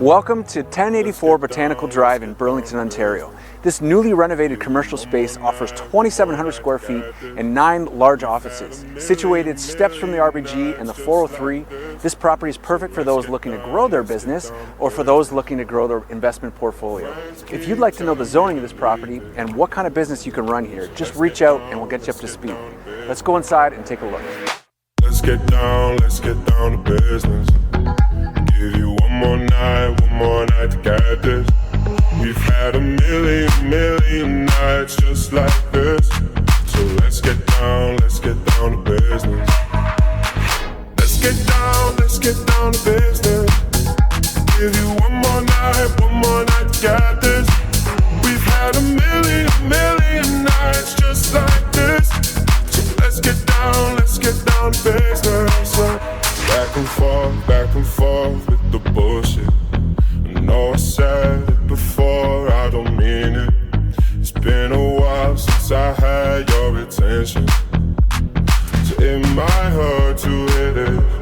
Welcome to 1084 Botanical Drive in Burlington, Ontario. This newly renovated commercial space offers 2,700 square feet and 9 large offices. Situated steps from the RBG and the 403, this property is perfect for those looking to grow their business or for those looking to grow their investment portfolio. If you'd like to know the zoning of this property and what kind of business you can run here, just reach out and we'll get you up to speed. Let's go inside and take a look. Let's get down to business. Give you one more night to get this. We've had a million nights just like this. So let's get down to business. Let's get down to business. Give you one more night to get this. We've had a million nights just like this. So let's get down to business. Back and forth with the bullshit. I know I said it before, I don't mean it. It's been a while since I had your attention, so it might hurt to hit it.